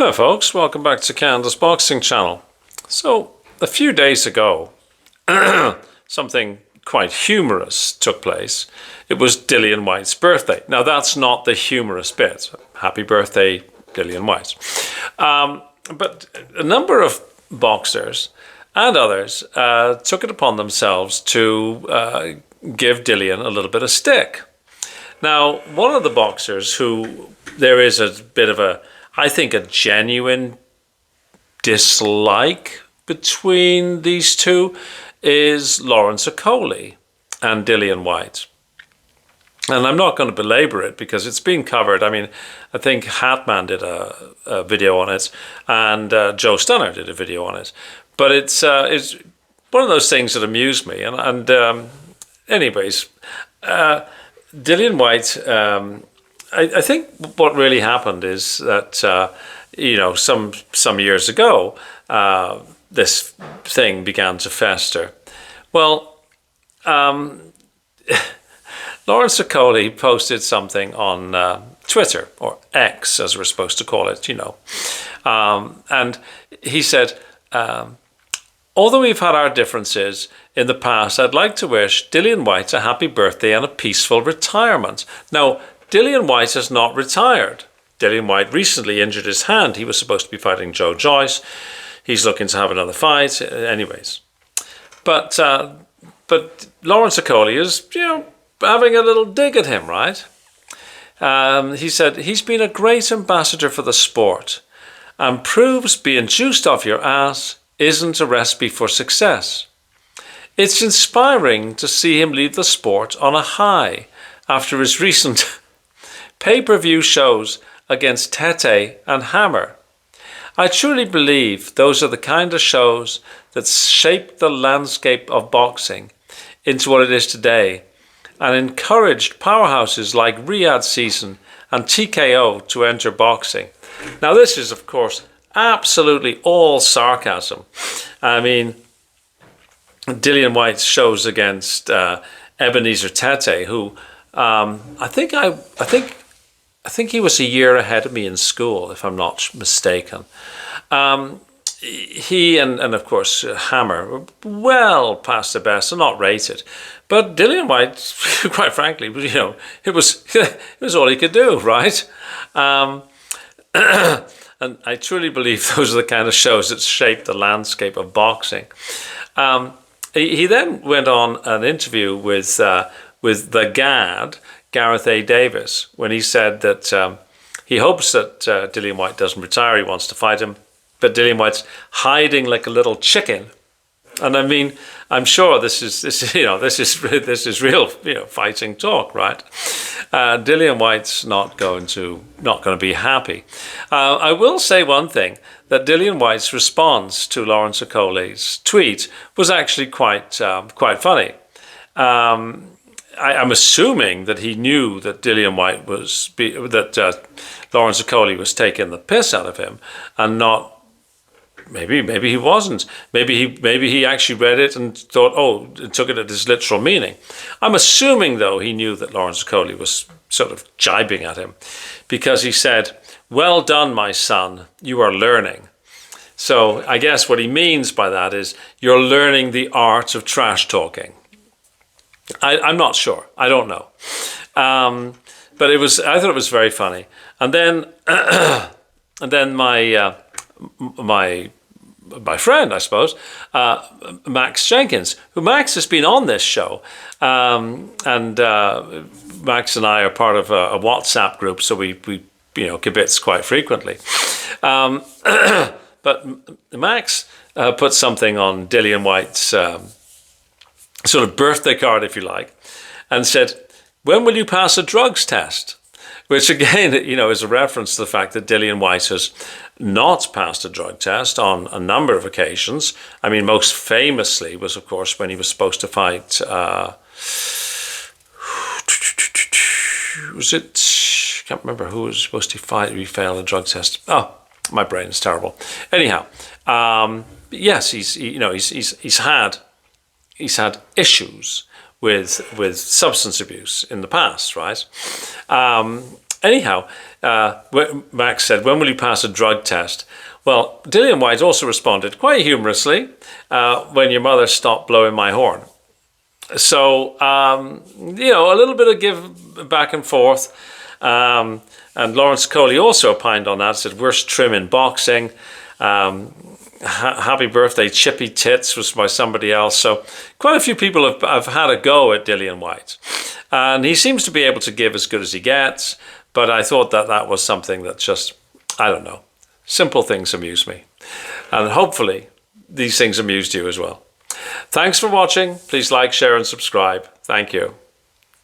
Hello folks, welcome back to Canada's Boxing Channel. So, a few days ago, something quite humorous took place. It was Dillian Whyte's birthday. Now that's not the humorous bit. Happy birthday, Dillian Whyte. But a number of boxers and others took it upon themselves to give Dillian a little bit of stick. Now, one of the boxers who there is a bit of I think a genuine dislike between these two is Lawrence Okolie and Dillian Whyte. And I'm not going to belabor it because it's been covered. I mean, I think Hatman did a video on it and Joe Stunner did a video on it. But it's one of those things that amuse me. Anyways, Dillian Whyte... I think what really happened is that, some years ago, this thing began to fester. Well, Lawrence Okolie posted something on Twitter, or X as we're supposed to call it, and he said, although we've had our differences in the past, I'd like to wish Dillian Whyte a happy birthday and a peaceful retirement. Now, Dillian Whyte has not retired. Dillian Whyte recently injured his hand. He was supposed to be fighting Joe Joyce. He's looking to have another fight. Anyways. But Lawrence Okolie is, having a little dig at him, right? He said, he's been a great ambassador for the sport and proves being juiced off your ass isn't a recipe for success. It's inspiring to see him leave the sport on a high after his recent pay-per-view shows against Tete and Hammer. I truly believe those are the kind of shows that shaped the landscape of boxing into what it is today and encouraged powerhouses like Riyadh Season and TKO to enter boxing. Now this is, of course, absolutely all sarcasm. I mean, Dillian Whyte's shows against Ebenezer Tete, who I think he was a year ahead of me in school, if I'm not mistaken. He and of course Hammer were well past the best and not rated. But Dillian Whyte, quite frankly, it was all he could do, right? And I truly believe those are the kind of shows that shaped the landscape of boxing. He then went on an interview with the GAD, Gareth A. Davis, when he said that he hopes that Dillian Whyte doesn't retire. He wants to fight him, but Dillian Whyte's hiding like a little chicken. And I mean, I'm sure this is real, fighting talk, right? Dillian Whyte's not going to be happy. I will say one thing, that Dillian Whyte's response to Lawrence Okolie's tweet was actually quite funny. I'm assuming that he knew that Dillian Whyte Lawrence Okolie was taking the piss out of him, and not. Maybe he wasn't. Maybe he actually read it and thought, took it at his literal meaning. I'm assuming though he knew that Lawrence Okolie was sort of jibing at him, because he said, "Well done, my son. You are learning." So I guess what he means by that is you're learning the art of trash talking. I'm not sure. I don't know. But I thought it was very funny. And then my friend, I suppose, Max Jenkins, who Max has been on this show, and Max and I are part of a WhatsApp group, so we kibitz quite frequently. But Max put something on Dillian Whyte's sort of birthday card, if you like, and said, "When will you pass a drugs test?" Which again, is a reference to the fact that Dillian Whyte has not passed a drug test on a number of occasions. I mean, most famously was, of course, when he was supposed to fight, I can't remember who was supposed to fight. He failed a drug test. Oh, my brain is terrible. Anyhow, yes, he's had issues with substance abuse in the past, right? Anyhow, Max said, when will you pass a drug test? Well, Dillian Whyte also responded quite humorously, when your mother stopped blowing my horn. So, a little bit of give back and forth. And Lawrence Okolie also opined on that, said, worst trim in boxing. Happy birthday, Chippy Tits was by somebody else. So quite a few people have had a go at Dillian Whyte. And he seems to be able to give as good as he gets. But I thought that was something that just, I don't know, simple things amuse me. And hopefully these things amused you as well. Thanks for watching. Please like, share and subscribe. Thank you.